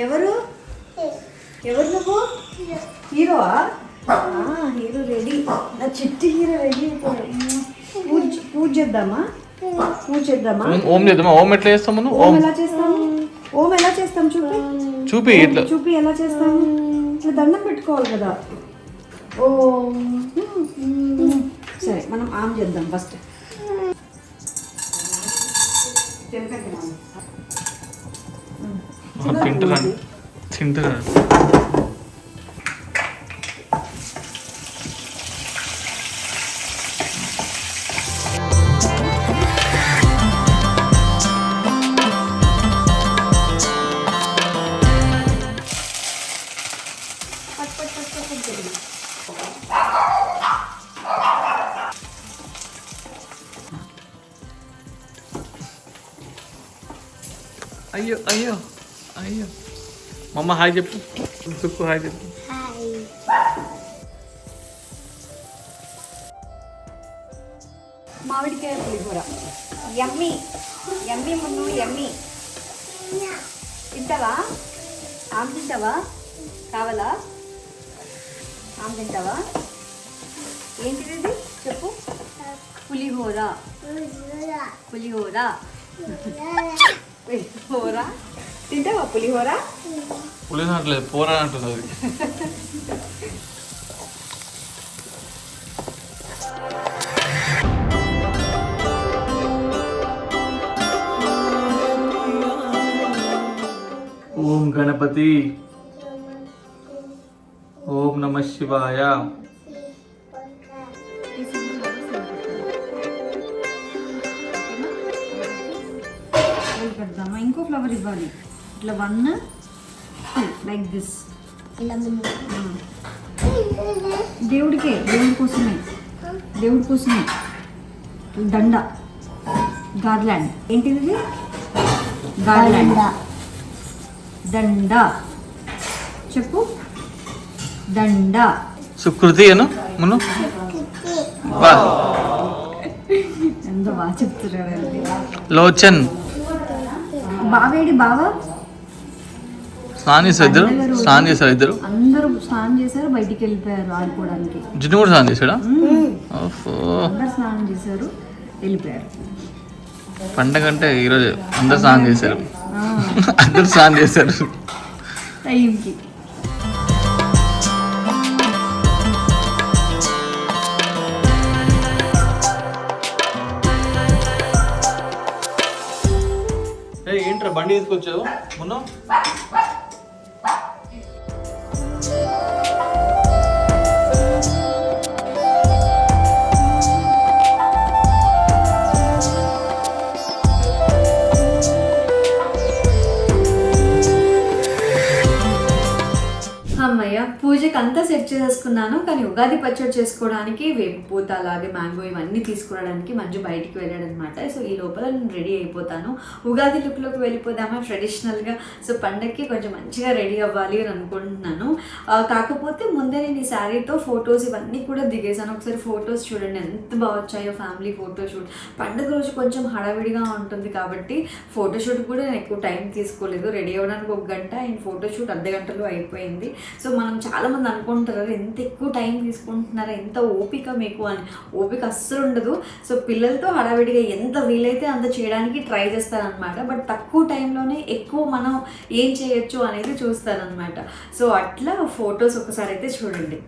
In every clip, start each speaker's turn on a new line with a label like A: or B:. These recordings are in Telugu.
A: ఎవరు ఎవరు నువ్వు హీరోవా? హీరో రెడీ, నా చిట్టి హీరో రెడీ అయిపోయాడు. పూజ చేద్దామా? పూజ చేద్దామా?
B: ఓం చేద్దామా? ఓం ఎట్లా చేస్తాం మనం?
A: ఓం ఎలా చేస్తాము? ఓం ఎలా చేస్తాం చూపి
B: చూపి ఇట్లా
A: చూపి ఎలా చేస్తాము? ఇట్లా దండం పెట్టుకోవాలి కదా. ఓం. సరే మనం ఆమ్ చేద్దాం ఫస్ట్.
B: తింటున్నాను అయ్యో అయ్యో అయ్యో. మమ్మ హాయ్ చెప్పు. సుక్కు హాయ్ చెప్పు.
A: మామిడికాయ పులిహోర యమ్మీ యమ్మీ మున్ను యమ్మీ. తింటావా? ఆమె తింటావా? కావాలా? ఆమె తింటావా? ఏంటిది ఇది చెప్పు. పులిహోర పులిహోర పులిహోర. తింటావా పులిహోర?
B: పులిహోర లేదు, పోరా అంటుంది అది. ఓం గణపతి, ఓం నమ శివాయ.
A: పెడదామా? ఇంకో ఫ్లవర్ ఇవ్వాలి. ఇట్లా 1 2 లైక్ దిస్. దేవుడి కోసమే దండ. గార్లాండ్. ఏంటిది ఇది? గార్లాండ్. దండ చెప్పు. దండ.
B: సుకృతి అను మును.
A: ఎంత బాగా చెప్తున్నారండి.
B: లోచన్.
A: బావేడి బావా?
B: స్నానం చేశారు ఇద్దరు.
A: అందరూ స్నానం చేశారు, బయటికి వెళ్ళిపోయారు ఆడుకోవడానికి.
B: జిన్ను కూడా స్నానం చేశాడా?
A: అందరు స్నానం చేశారు, వెళ్ళిపోయారు.
B: పండగ అంటే ఈరోజు అందరు స్నానం చేశారు. అందరు స్నానం చేశారు
A: టైంకి.
B: ఏంట్రా బండి తీసుకొచ్చావు మొన్న?
A: అమ్మయ్య, పూజకి అంతా సెట్ చేసేసుకున్నాను. కానీ ఉగాది పచ్చడి చేసుకోవడానికి వేపపూత అలాగే మ్యాంగో ఇవన్నీ తీసుకురావడానికి మంజు బయటికి వెళ్ళాడు అనమాట. సో ఈ లోపల నేను రెడీ అయిపోతాను. ఉగాది లుక్లోకి వెళ్ళిపోదామా ట్రెడిషనల్గా. సో పండగకి కొంచెం మంచిగా రెడీ అవ్వాలి అని అనుకుంటున్నాను. కాకపోతే ముందే నేను ఈ శారీతో ఫొటోస్ ఇవన్నీ కూడా దిగేసాను. ఒకసారి ఫొటోస్ చూడండి ఎంత బాగా వచ్చాయో. Family photoshoot. పండుగ రోజు కొంచెం హడావిడిగా ఉంటుంది కాబట్టి ఫోటోషూట్ కూడా నేను ఎక్కువ టైం తీసుకోలేదు. రెడీ అవ్వడానికి 1 గంట, అండ్ ఫోటోషూట్ అర్ధగంటలో అయిపోయింది. సో మనం చాలామంది అనుకుంటారు ఎంత ఎక్కువ టైం తీసుకుంటున్నారా, ఎంత ఓపిక మీకు అని. ఓపిక అస్సలు ఉండదు. సో పిల్లలతో హడావిడిగా ఎంత వీలైతే అంత చేయడానికి ట్రై చేస్తారనమాట. బట్ తక్కువ టైంలోనే ఎక్కువ మనం ఏం చేయొచ్చు అనేది చూస్తారనమాట. సో అట్లా ఫొటోస్ ఒకసారి అయితే చూడండి.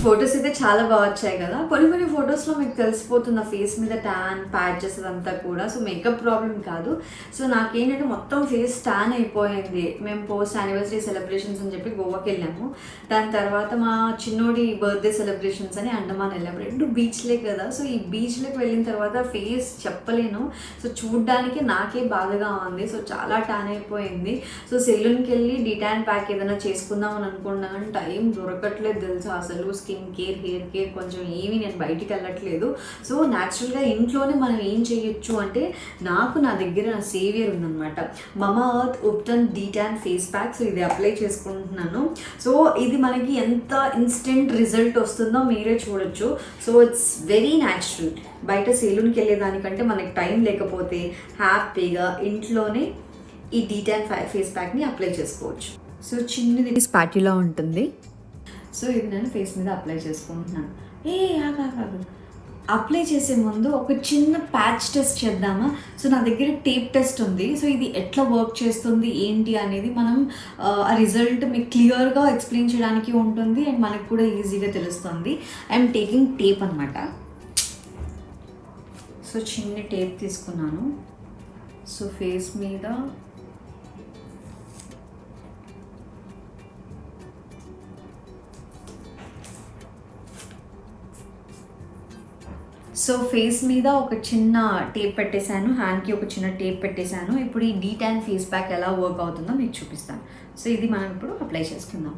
A: ఫొటోస్ అయితే చాలా బాగా వచ్చాయి కదా. కొన్ని ఫొటోస్లో మీకు తెలిసిపోతుంది ఫేస్ మీద ట్యాన్ ప్యాచెస్ అదంతా కూడా. సో మేకప్ ప్రాబ్లం కాదు. సో నాకేంటంటే మొత్తం ఫేస్ ట్యాన్ అయిపోయింది. మేము పోస్ట్ యానివర్సరీ సెలబ్రేషన్స్ అని చెప్పి గోవాకి వెళ్ళాము. దాని తర్వాత మా చిన్నోడి బర్త్డే సెలబ్రేషన్స్ అని అండమాన్ వెళ్ళాము. 2 బీచ్లే కదా. సో ఈ బీచ్లోకి వెళ్ళిన తర్వాత ఫేస్ చెప్పలేను. సో చూడ్డానికి నాకే బాధగా ఉంది. సో చాలా ట్యాన్ అయిపోయింది. సో సెలూన్కి వెళ్ళి డీటాన్ ప్యాక్ ఏదైనా చేసుకుందాం అని అనుకున్నా కానీ టైం దొరకట్లేదు తెలుసా. అసలు skin skin care, hair care కొంచెం ఏమీ నేను బయటికి వెళ్ళట్లేదు. సో న్యాచురల్గా ఇంట్లోనే మనం ఏం చేయొచ్చు అంటే, నా దగ్గర నా సేవియర్ ఉందన్నమాట, Mama Earth Ubtan detan face pack. So ఇది అప్లై చేసుకుంటున్నాను. సో ఇది మనకి ఎంత ఇన్స్టెంట్ రిజల్ట్ వస్తుందో మీరే చూడొచ్చు. So it's very natural. బయట సెలూన్కి వెళ్ళేదానికంటే మనకి టైం లేకపోతే హ్యాపీగా ఇంట్లోనే ఈ డీటాన్ ఫేస్ ప్యాక్ని అప్లై చేసుకోవచ్చు. సో చిన్నది స్పాట్యులా ఉంటుంది. సో ఇది నేను ఫేస్ మీద అప్లై చేసుకుంటున్నాను. ఆగు. అప్లై చేసే ముందు ఒక చిన్న ప్యాచ్ టెస్ట్ చేద్దామా? సో నా దగ్గర టేప్ టెస్ట్ ఉంది. సో ఇది ఎట్లా వర్క్ చేస్తుంది ఏంటి అనేది మనం ఆ రిజల్ట్ మీకు క్లియర్గా ఎక్స్ప్లెయిన్ చేయడానికి ఉంటుంది అండ్ మనకు కూడా ఈజీగా తెలుస్తుంది. ఐఎమ్ టేకింగ్ టేప్ అనమాట. సో చిన్న టేప్ తీసుకున్నాను. సో ఫేస్ మీద ఒక చిన్న టేప్ పెట్టేశాను, హ్యాండ్కి ఒక చిన్న టేప్ పెట్టేశాను. ఇప్పుడు ఈ డీటాన్ ఫేస్ ప్యాక్ ఎలా వర్క్ అవుతుందో మీకు చూపిస్తాను. సో ఇది మనం ఇప్పుడు అప్లై చేసుకుందాం.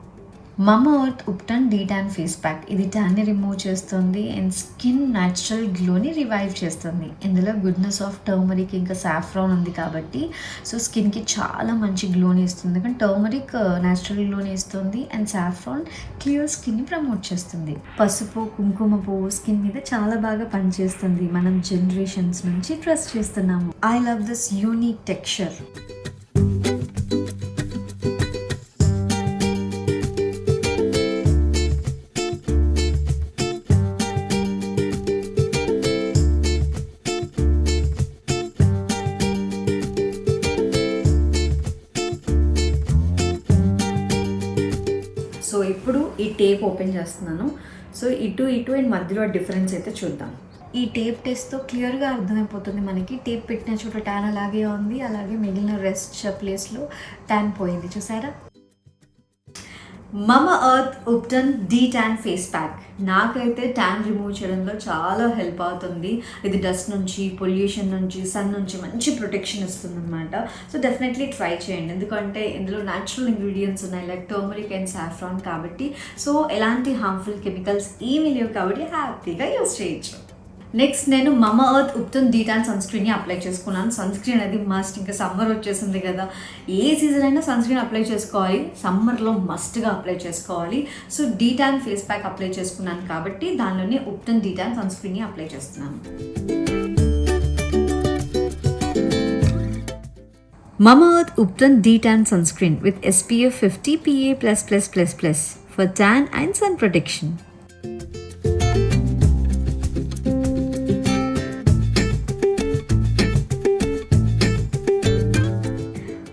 A: Mama Earth Ubtan detan face pack. ఇది ట్యాన్ని రిమూవ్ చేస్తుంది అండ్ స్కిన్ న్యాచురల్ గ్లోని రివైవ్ చేస్తుంది. ఇందులో గుడ్నెస్ ఆఫ్ టర్మరిక్ ఇంకా సాఫ్రాన్ ఉంది కాబట్టి సో స్కిన్కి చాలా మంచి గ్లోని ఇస్తుంది. కానీ టర్మరిక్ న్యాచురల్ గ్లోని ఇస్తుంది అండ్ సాఫ్రాన్ క్లియర్ స్కిన్ని ప్రమోట్ చేస్తుంది. పసుపు, కుంకుమ పువ్వు స్కిన్ మీద చాలా బాగా పనిచేస్తుంది. మనం జనరేషన్స్ నుంచి ట్రస్ట్ చేస్తున్నాము. I love this unique texture. So ఇప్పుడు ఈ టేప్ ఓపెన్ చేస్తున్నాను. సో ఇటు అండ్ మధ్యలో డిఫరెన్స్ అయితే చూద్దాం. ఈ టేప్ టెస్ట్తో క్లియర్గా అర్థమైపోతుంది మనకి. టేప్ పెట్టిన చోట ట్యాన్ అలాగే ఉంది, అలాగే మిగిలిన రెస్ట్ ప్లేస్లో ట్యాన్ పోయింది. చూసారా? Mama Earth Ubtan detan face pack నాకైతే ట్యాన్ రిమూవ్ చేయడంలో చాలా హెల్ప్ అవుతుంది. ఇది డస్ట్ నుంచి, పొల్యూషన్ నుంచి, సన్ నుంచి మంచి ప్రొటెక్షన్ ఇస్తుంది అనమాట. సో డెఫినెట్లీ ట్రై చేయండి. ఎందుకంటే ఇందులో న్యాచురల్ ఇంగ్రీడియంట్స్ ఉన్నాయి లైక్ టర్మరిక్ అండ్ సాఫ్రాన్ కాబట్టి. సో ఎలాంటి హార్మ్ఫుల్ కెమికల్స్ ఏమీ లేవు కాబట్టి హ్యాపీగా యూస్ చేయొచ్చు. నెక్స్ట్ నేను Mama Earth Ubtan detan sun స్క్రీన్ని అప్లై చేసుకున్నాను. సన్ స్క్రీన్ అనేది మస్ట్. ఇంకా సమ్మర్ వచ్చేసింది కదా, ఏ సీజన్ అయినా సన్ స్క్రీన్ అప్లై చేసుకోవాలి. సమ్మర్లో మస్ట్గా అప్లై చేసుకోవాలి. So detan face pack apply చేసుకున్నాను కాబట్టి దానిలోనే ఉప్టన్ డీటాన్ సన్ స్క్రీన్ని అప్లై చేస్తున్నాను. Mama Earth Upton D-Tan Sunscreen with SPF 50 PA++++ for tan and sun protection.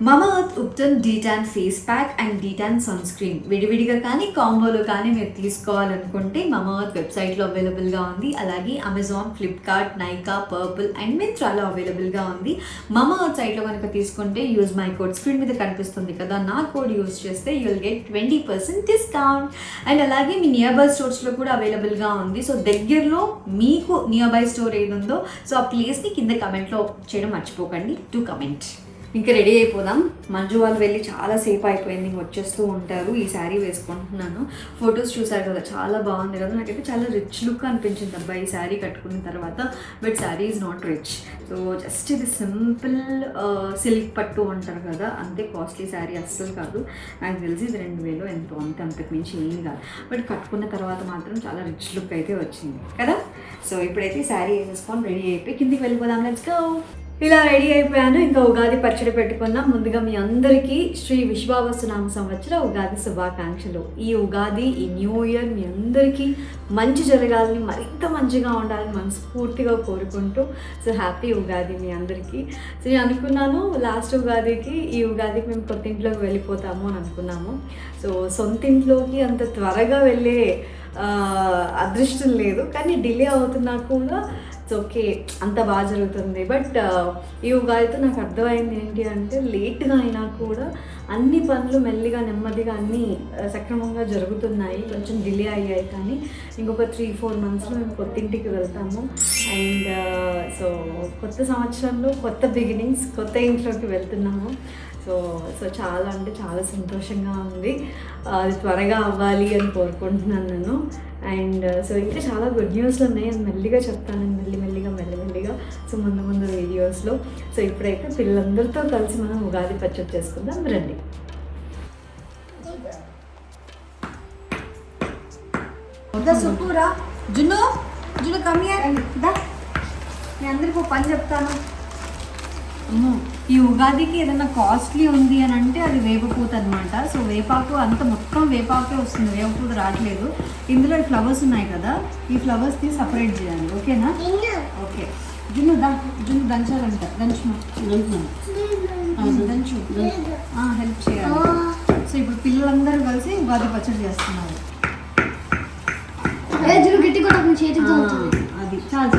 A: Mama Earth Ubtan detan face pack and detan sunscreen విడివిడిగా కానీ కాంబోలో కానీ మీరు తీసుకోవాలనుకుంటే మమా ఎర్త్ వెబ్సైట్లో అవైలబుల్గా ఉంది. అలాగే Amazon, Flipkart, Nykaa, Purplle and మింత్రాలో అవైలబుల్గా ఉంది. మమా ఎర్త్ సైట్లో కనుక తీసుకుంటే యూజ్ మై కోడ్ స్క్రీన్ మీద కనిపిస్తుంది కదా, నా కోడ్ యూజ్ చేస్తే you will get 20% discount. And అలాగే మీ నియర్ బై స్టోర్స్లో కూడా అవైలబుల్గా ఉంది. సో దగ్గరలో మీకు నియర్ బై స్టోర్ ఏది ఉందో సో ఆ ప్లేస్ని కింద కమెంట్లో చేయడం మర్చిపోకండి. To comment. ఇంకా రెడీ అయిపోదాం. మంజు వాళ్ళు వెళ్ళి చాలా సేపు అయిపోయింది, ఇంక వచ్చేస్తూ ఉంటారు. ఈ శారీ వేసుకుంటున్నాను. ఫొటోస్ చూసారు కదా, చాలా బాగుంది కదా. నాకైతే చాలా రిచ్ లుక్ అనిపించింది అబ్బా ఈ శారీ కట్టుకున్న తర్వాత. But sari is not rich. So just ఇది సింపుల్ సిల్క్ పట్టు అంటారు కదా, అంతే. కాస్ట్లీ శారీ అస్సలు కాదు. నాకు తెలిసి ఇది 2000 ఎంతో, అంతకు మించి ఏమీ కాదు. బట్ కట్టుకున్న తర్వాత మాత్రం చాలా రిచ్ లుక్ అయితే వచ్చింది కదా. సో ఇప్పుడైతే శారీ వేసేసుకొని రెడీ అయిపోయి కిందికి వెళ్ళిపోదాం. Let's go. ఇలా రెడీ అయిపోయాను. ఇంకా ఉగాది పచ్చడి పెట్టుకున్నాం. ముందుగా మీ అందరికీ శ్రీ విశ్వావసునామ సంవత్సర ఉగాది శుభాకాంక్షలు. ఈ ఉగాది, ఈ న్యూ ఇయర్ మీ అందరికీ మంచి జరగాలని, మరింత మంచిగా ఉండాలని మనస్ఫూర్తిగా కోరుకుంటూ సో హ్యాపీ ఉగాది మీ అందరికీ. సో నేను అనుకున్నాను లాస్ట్ ఉగాదికి ఈ ఉగాదికి మేము కొత్త ఇంట్లోకి వెళ్ళిపోతాము అని అనుకున్నాము. సో సొంత ఇంట్లోకి అంత త్వరగా వెళ్ళే అదృష్టం లేదు, కానీ డిలే అవుతున్నా కూడా ఓకే అంత బాగా జరుగుతుంది. బట్ ఈ ఉగాదితో నాకు అర్థమైంది ఏంటి అంటే, లేట్గా అయినా కూడా అన్ని పనులు మెల్లిగా నెమ్మదిగా అన్నీ సక్రమంగా జరుగుతున్నాయి. కొంచెం డిలే అయ్యాయి కానీ ఇంకొక 3-4 మంత్స్లో మేము కొత్త ఇంటికి వెళ్తాము. అండ్ సో కొత్త సంవత్సరంలో కొత్త బిగినింగ్స్, కొత్త ఇంట్లోకి వెళ్తున్నాము. సో చాలా అంటే చాలా సంతోషంగా ఉంది. అది త్వరగా అవ్వాలి అని కోరుకుంటున్నాను నేను. అండ్ సో ఇంకా చాలా గుడ్ న్యూస్లు ఉన్నాయి, అది మెల్లిగా చెప్తాను, మెల్లిగా సో ముందు వీడియోస్లో. సో ఇప్పుడైతే పిల్లలందరితో కలిసి మనం ఉగాది పచ్చడి చేసుకుందాం రండి. సుక్కురా జున్ను కమియర్ దా, నేను అందరికీ పని చెప్తాను. ఈ ఉగాదికి ఏదైనా కాస్ట్లీ ఉంది అని అంటే అది వేపపూత అనమాట. సో వేపాకు అంత మొత్తం వేపాకే వస్తుంది, వేపపూత రావట్లేదు. ఇందులో ఈ ఫ్లవర్స్ ఉన్నాయి కదా, ఈ ఫ్లవర్స్ని సపరేట్ చేయాలి. ఓకేనా? ఓకే. జున్ను దంచాలంట, దంచు హెల్ప్ చేయాలి. సో ఇప్పుడు పిల్లలందరూ కలిసి ఉగాది పచ్చడి చేస్తున్నారు. అది చాలు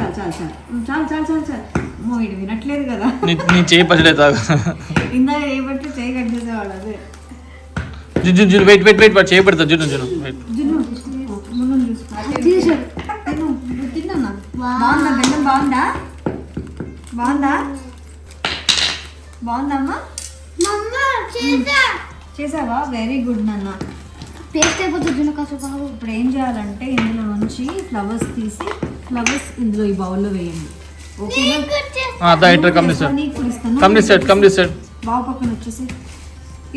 A: వీడు వినట్లేదు కదా.
B: నీ చేయి పచ్చడి తాగు.
A: ఇందాక ఏ బట్టి చేయి కట్ చేసేవాడు. అదే
B: వెయిట్ చేయి పెడతా. జున్ను
A: తిన్నా. బాగుందా బెల్లం? బాగుందమ్మా? చేసావా? వెరీ గుడ్ నాన్న.
C: పేస్ట్ అయిపోతుంది జున్ను కాసేపు.
A: ఇప్పుడు ఏం చేయాలంటే ఇందులో నుంచి ఫ్లవర్స్ తీసి ఇందులో ఈ బౌల్లో వేయండి. ఓకేనా? బాగా పక్కన వచ్చేసి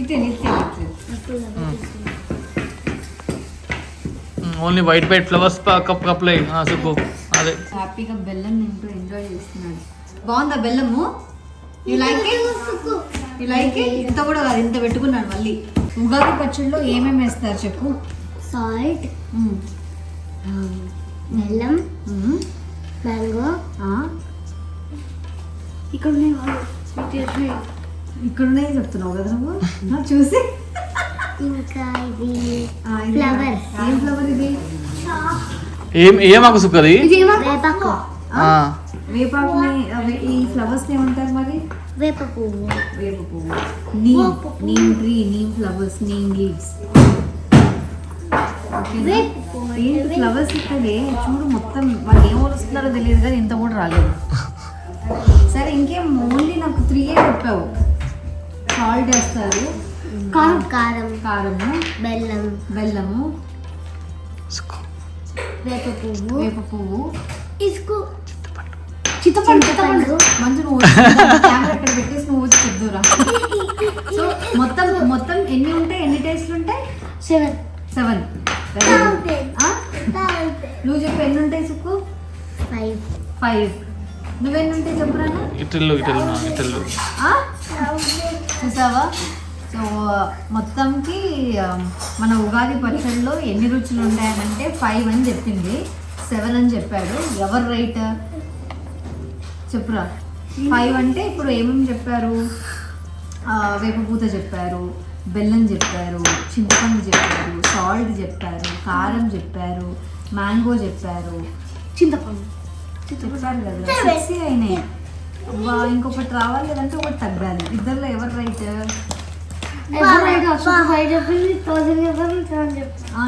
A: ఇట్టే
B: ఓన్లీ వైట్ ఫ్లవర్స్ కప్ లై సుబ్బు. అదే
A: హ్యాపీగా బెల్లం తింటూ ఎంజాయ్ చేస్తున్నాడు. బాగుందా బెల్లము? You like it? ఇంత కూడా కాదు, ఇంత పెట్టుకున్నాడు మళ్ళీ. ఉగాది పచ్చడిలో ఏమేమి వేస్తారు చెప్పు?
C: సాల్ట్, బెల్లం, మ్యాంగో. ఇక్కడ
A: ఉన్నాయి చెప్తున్నావు కదా నువ్వు. చూసి
C: ఇంకా ఇది ఫ్లవర్.
A: ఏం ఫ్లవర్ ఇది?
B: ఏమాకు సుక్కది?
C: వేపాకు.
A: వేపాకుని ఈ ఫ్లవర్స్ ఏమంటారు మరి?
C: వేప పువ్వు.
A: Neem tree, neem flowers, neem leaves. Flowers ఇక్కడే చూడు, మొత్తం వాళ్ళు ఏం వస్తున్నారో తెలియదు కానీ ఇంత కూడా రాలేదు. సరే ఇంకేం, ఓన్లీ నాకు 3 చెప్పావు. సాల్ట్ వేస్తారు, కారము, బెల్లము,
C: వేప
A: పువ్వు,
C: చింతపండు.
A: మంచి నువ్వు కెమెరా ఇక్కడ పెట్టేసి నువ్వు వచ్చి చెప్దురా. సో మొత్తం ఎన్ని ఉంటాయి? ఎన్ని టేస్ట్లు ఉంటాయి?
C: 7.
A: నువ్వు చెప్పు ఎన్ని ఉంటాయి సుక్కు? 5. నువ్వెన్ని ఉంటాయి చెప్పురా?
B: ఇటల్లు
A: చూసావా? సో మొత్తంకి మన ఉగాది పచ్చడిలో ఎన్ని రుచులు ఉంటాయనంటే 5 అని చెప్పింది, 7 అని చెప్పాడు. ఎవరు రైట్ చెప్పురా? 5 అంటే ఇప్పుడు ఏమేమి చెప్పారు? వేపపూత చెప్పారు, బెల్లం చెప్పారు, చింతపండు చెప్పారు, సాల్ట్ చెప్పారు, కారం చెప్పారు, మ్యాంగో చెప్పారు,
C: చింతపండు
A: చెప్పారు కదా. 6 అయినాయి. ఇంకొకటి రావాలి కదంటే ఒకటి తగ్గాలి. ఇద్దరులో ఎవరు రైట్?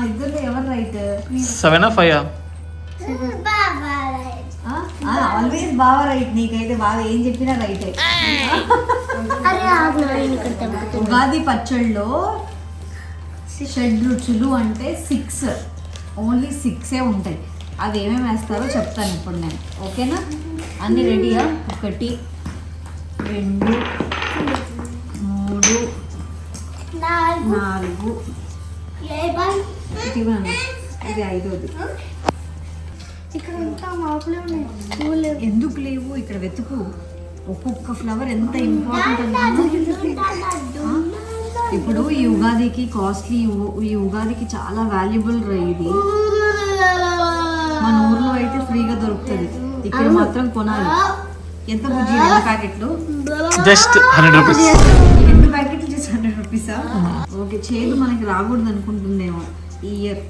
C: ఇద్దరులో ఎవరు రైట్?
B: 7 5
A: ఆల్వేస్ బాగా రైట్. నీకైతే బాగా ఏం చెప్పినా రైట్. ఉగాది పచ్చళ్ళలో 6 రుచులు అంటే 6, ఓన్లీ 6 ఉంటాయి. అవి ఏమేమి వేస్తారో చెప్తాను ఇప్పుడు నేను. ఓకేనా? అన్నీ రెడీయా? 1 2 3 4 ఇది 5ది. ఎందుకు లేవు? ఇక్కడ వెతుకు. ఒక్కొక్క ఫ్లవర్ ఎంత ఇంపార్టెంట్ అంటే ఇప్పుడు ఈ ఉగాదికి కాస్ట్లీ, ఈ ఉగాదికి చాలా వాల్యుబుల్ ఇది. మన ఊర్లో అయితే ఫ్రీగా దొరుకుతుంది, ఇక్కడ మాత్రం కొనాలి. ఎంత బుజ్జి? 2 ప్యాకెట్లు
B: జస్ట్ 100 రూపీస్.
A: 2 ప్యాకెట్లు జస్ట్ 100 రూపీసా? ఓకే. చేదు మనకి రాకూడదు అనుకుంటుందేమో ఈ ఇయర్.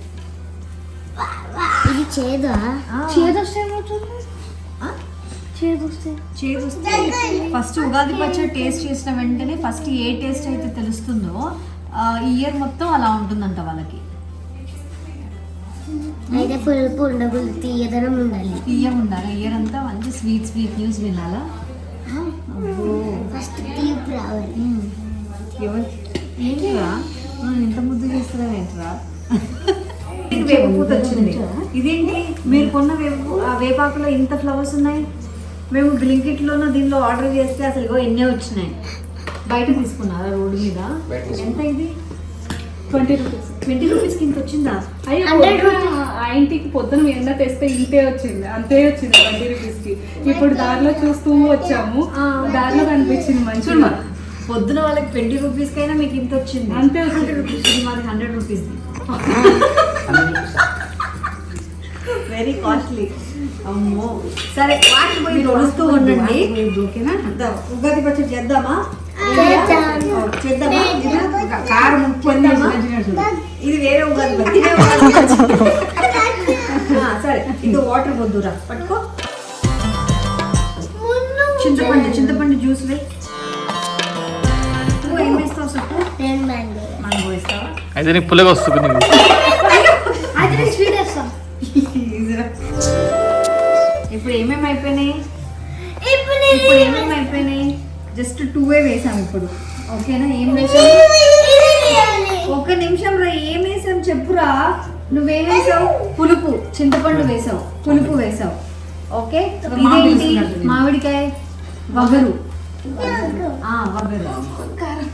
C: ఇది చేదు
A: వస్తే ఫస్ట్ ఉగాది పచ్చడి టేస్ట్ చేసిన వెంటనే ఫస్ట్ ఏ టేస్ట్ అయితే తెలుస్తుందో ఈ ఇయర్ మొత్తం అలా ఉంటుందంట వాళ్ళకి.
C: అయితే పులుపు ఉండకూడదు, తీయదనం ఉండాలి.
A: తీయం ఉండాలి. ఇయర్ అంతా మంచి స్వీట్ న్యూస్ వినాలా?
C: ఫస్ట్ తీపి రావాలి.
A: ఎవరు ఏంటిరా ఇంత ముద్దు చేస్తున్నావు ఏంట్రా? వేప పూత వచ్చింది. ఇదేంటి మీరు కొన్న వేపాకులో ఇంత ఫ్లవర్స్ ఉన్నాయి? మేము బ్లింకిట్లోనూ దీనిలో ఆర్డర్ చేస్తే అసలు ఇగో ఎన్నే వచ్చినాయి. బయట తీసుకున్నారా రోడ్డు మీద? ఎంత ఇది?
D: 20 రూపీస్.
A: 20 రూపీస్కి ఇంత వచ్చిందా?
D: అయ్యో ఆ ఇంటికి పొద్దున ఎండ తెస్తే ఇంతే వచ్చింది, అంతే వచ్చింది 20 రూపీస్కి. ఇప్పుడు దారిలో చూస్తూ వచ్చాము, దారిలో కనిపించింది మంచిగా.
A: పొద్దున వాళ్ళకి 20 రూపీస్కైనా మీకు ఇంత వచ్చింది.
D: అంతే
A: 100 రూపీస్. మాది 100 రూపీస్. Very costly. అమ్మో సరే వాటిని పోయి తొడుస్తూ ఉండండి.
D: ఓకేనా?
A: ఉగాది పచ్చడి చేద్దామా? చేద్దామా?
D: కారం
A: చేద్దామా? ఇది వేరే ఉగాది పచ్చడి, ఇదే ఉగాది పచ్చడి. సరే ఇది వాటర్ వద్దురా, పట్టుకో. చింతపండు జ్యూస్ వే. ఏం వేస్తావు చెప్పు? మ్యాంగో వేస్తావా?
B: అయితే నీకు పుల్లగా వస్తుంది నీకు.
C: స్వీట్ వేస్తాం.
A: ఇప్పుడు ఏమేమి అయిపోయినాయి? జస్ట్ 2 వేసాం ఇప్పుడు. ఓకేనా? ఏం వేసాం? ఒక్క నిమిషం రా, ఏం వేసాం చెప్పురా. నువ్వేం వేసావు? పులుపు, చింతపండు వేసావు, పులుపు వేసావు. ఓకే. ఇదేంటి? మామిడికాయ వగరు.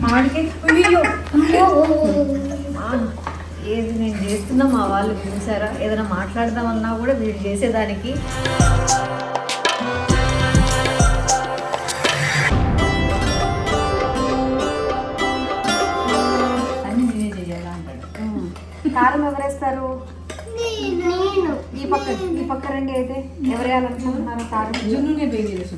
A: మామిడికాయ. ఏది నేను చేస్తున్నా మా వాళ్ళు చూసారా? ఏదైనా మాట్లాడదామన్నా కూడా వీడు చేసేదానికి. అన్ని నేనే చెయ్యాలా అంటాడు. కారం ఎవరేస్తారు? ఈ పక్క రండి. అయితే ఎవరు వేయాలనుకుంటున్నారు కారం?
D: జున్నునే బేబీ చేసి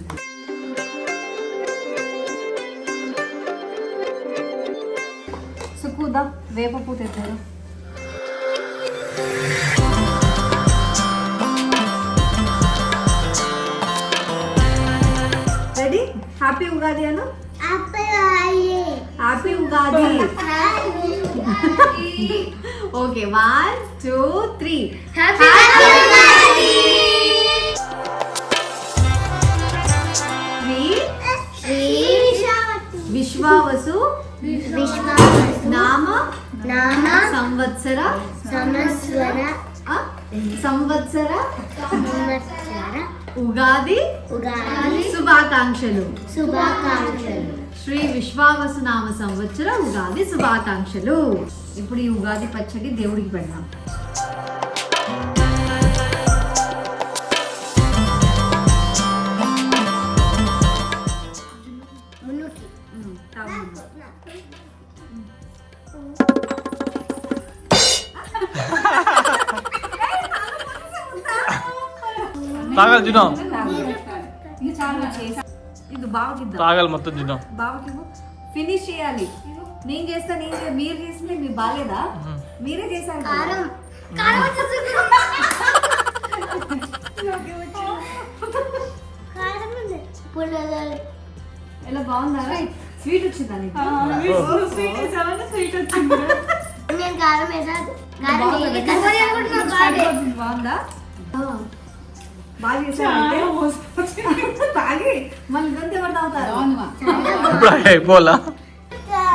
A: సుక్కుదా వేప పూత ఎత్తారు. రెడీ? హ్యాపీ ఉగాది అను. హ్యాపీ ఉగాది. ఓకే 1 2 3. విశ్వావసు నామ సంవత్సర ఉగాది శుభాకాంక్షలు. శ్రీ విశ్వావసు నామ సంవత్సర ఉగాది శుభాకాంక్షలు. ఇప్పుడు ఈ ఉగాది పచ్చడి దేవుడికి పెడదాం.
B: తాగాలి జునం,
A: ఇది బావకిద్దాం.
B: తాగాలి మొత్తం జునం.
A: బావకి ఫినిష్ చేయాలి. నేను చేస్తా, మీరు చేసింది మీ బాలేదా? మీరే చేశారు. ఎలా బాగుందా? స్వీట్ వచ్చిందా నీకు?
D: స్వీట్ వచ్చింది.
A: బాగుందా? బాగా చేశారంటే తాగి మళ్ళీ ఇదంతా ఎవరు తాగుతారు?
B: ఇప్పుడు అయిపోలా.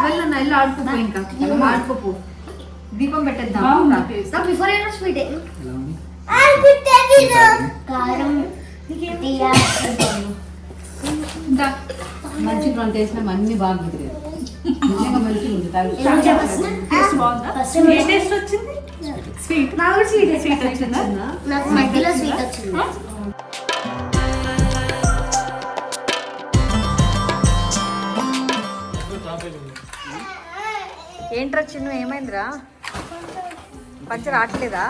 A: వెళ్ళన్న ఇల్లు ఆడుకోపో. ఇంకా ఆడుకోపో. దీపం పెట్టేద్దాం.
D: మంచి ప్లాన్ చేసిన అన్ని బాగా కుదిరేది. నిజంగా మంచిగా ఉంది. టేస్ట్ వచ్చింది. స్వీట్
A: నాకు స్వీట్ వచ్చిందా?
C: నాకు మధ్యలో స్వీట్ వచ్చింది.
A: ఏంట్రా చిన్ను, ఏమైందిరా? పంచ రావట్లేదా?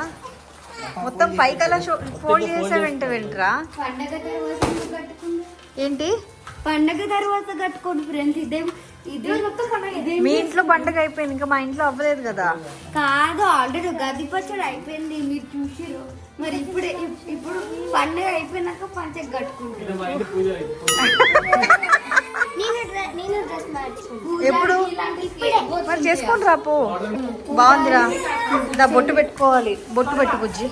A: మొత్తం పైకల్లా ఫోల్డ్ చేసావేంటరా? ఏంటి
C: పండగ తర్వాత కట్టుకోండి ఫ్రెండ్స్. ఇదే మొత్తం పండగ.
A: మీ ఇంట్లో పండగ అయిపోయింది, ఇంకా మా ఇంట్లో అవ్వలేదు కదా.
C: కాదు, ఆల్రెడీ గది పచ్చడి అయిపోయింది, మీరు చూసిరు. మరి ఇప్పుడు పండగ అయిపోయినాక పంచగ కట్టుకుంటారు.
A: ఎప్పుడు మరి చేసుకుంటారా? పో, బాగుందిరా. దా బొట్టు పెట్టుకోవాలి. బొట్టు పెట్టు బుజ్జి.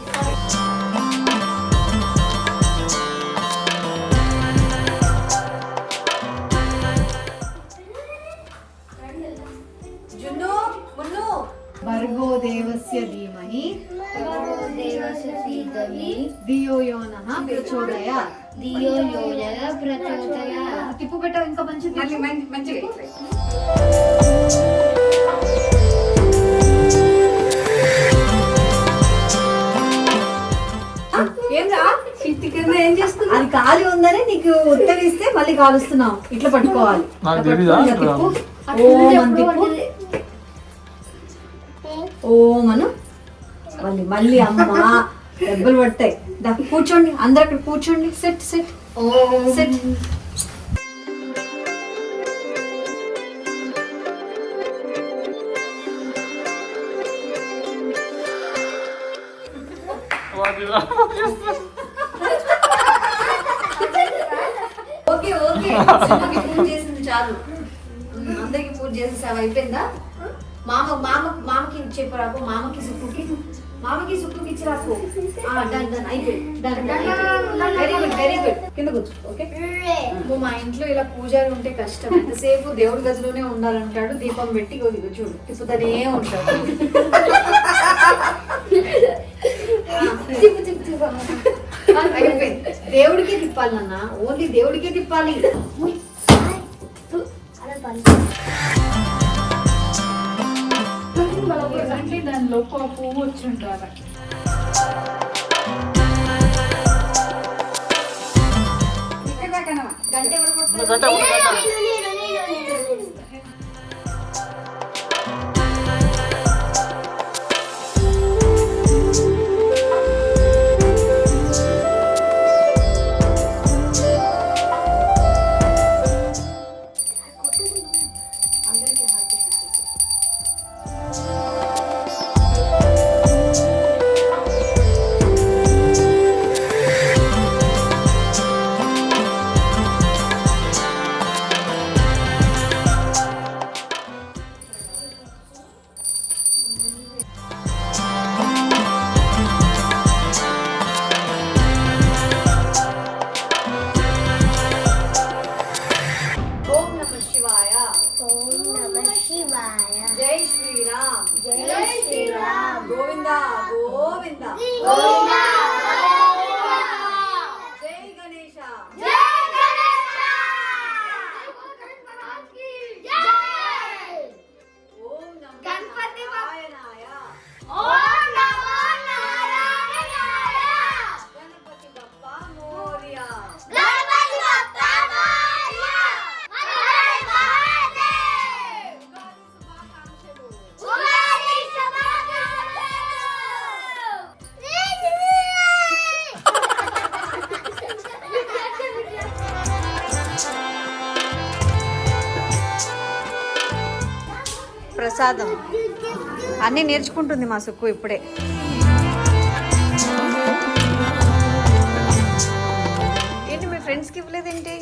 A: భర్గో దేవస్య ధీమహి ధియో యో నః ప్రచోదయాత్.
C: ధియో యో నః ప్రచోదయాత్.
A: తిప్పు పెట్టావు ఇంకా మంచిది.
D: మంచిగా
A: ఏం చేస్తుంది? అది ఖాళీ ఉందని నీకు ఉత్తరిస్తే మళ్ళీ కాలుస్తున్నావు. ఇట్లా పట్టుకోవాలి.
B: నాకు తెలీదా?
A: ఓం అని తిప్పు. ఓం అను. మళ్ళీ అమ్మ దెబ్బలు పడతాయి. కూర్చోండి అందరు అక్కడ కూర్చోండి. Set set set. Okay okay సినిమాకి పూజ చేసింది చాలు. అందరికి పూజ చేసేసావు అయిపోయిందా? మామకి చెప్పరాకు. మామకి సుక్కుకి ఇచ్చిరాకు. డన్ డన్ అయిపోయింది. Very good very good. కింద కూర్చో. ఓకే. మా ఇంట్లో ఇలా పూజారి ఉంటే కష్టం. ఎంతసేపు దేవుడి గదిలోనే ఉండాలంటాడు. దీపం పెట్టి ఇదిగో చూడు తిప్పుతూనే ఉంటాడు. అయిపోయింది. దేవుడికే తిప్పాలి నాన్న. ఓన్లీ దేవుడికే తిప్పాలి.
D: దానిలో పువ్వు వచ్చి ఉంటారు.
A: గంట ఎవరు కొడతారు? జై శ్రీరామ్. జై శ్రీరామ్. గోవింద గోవింద. జై గణేశ. ఓం నమో నారాయణాయ. గణపతి బప్పా మోరియా. ప్రసాదం అన్నీ నేర్చుకుంటుంది మా సుక్కు ఇప్పుడే. ఏంటి మీ ఫ్రెండ్స్కి ఇవ్వలేదేంటి?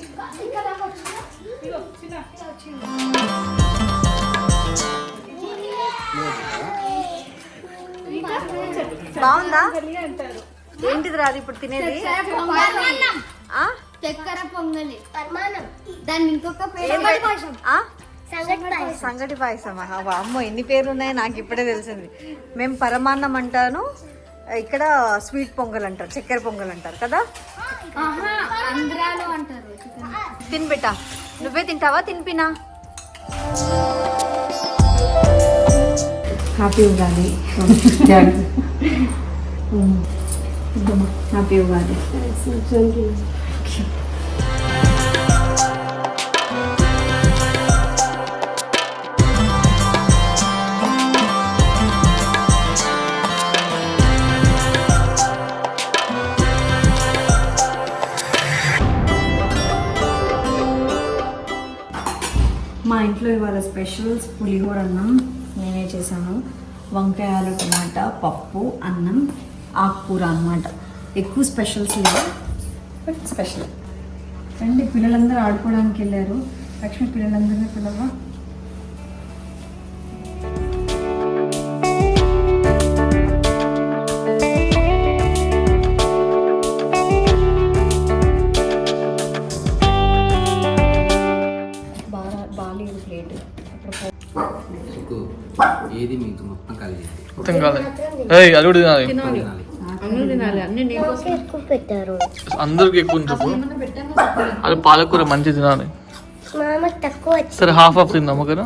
A: బాగుందా? ఏంటిది రాదు ఇప్పుడు తినేది?
C: చక్కెర పొంగలి. దాన్ని ఇంకొక పేరు
A: సంగటి పాయసం. అమ్మో ఎన్ని పేర్లు ఉన్నాయో నాకు ఇప్పుడే తెలిసింది. మేము పరమాన్నం అంటాను, ఇక్కడ స్వీట్ పొంగల్ అంటారు, చక్కెర పొంగల్ అంటారు కదా.
C: ఆంధ్రాలో అంటారు.
A: తినిపెట్టా. నువ్వే తింటావా? తినిపినా. హ్యాపీ ఉగాది. హ్యాపీ ఉగాది. మా ఇంట్లో ఇవాళ స్పెషల్స్ పులిహోర అన్నం నేనే చేశాను. వంకాయలు, టమాటా, పప్పు, అన్నం, ఆకుకూర అన్నమాట. ఎక్కువ స్పెషల్స్ లేవు, బట్ స్పెషల్. రండి, పిల్లలందరూ ఆడుకోవడానికి వెళ్ళారు. లక్ష్మి పిల్లలందరినీ పిల్లవా. బాగాలేదు ప్లేట్.
E: ఏది మీకు మొత్తం కలిగింది
B: మొత్తం కాదు. అది కూడా తినాలి.
A: తినాలి. నువ్వు తినాలి అన్ని నీకోసం
C: ఎక్కువ పెట్టారు.
B: అందరికి ఎక్కువ చెప్పు.
A: ఏమన్నా పెట్టాను
B: అది పాలకూర మంచి తినాలి.
C: మామ తక్కువ
B: సరే హాఫ్ తిందాం ఓకేనా.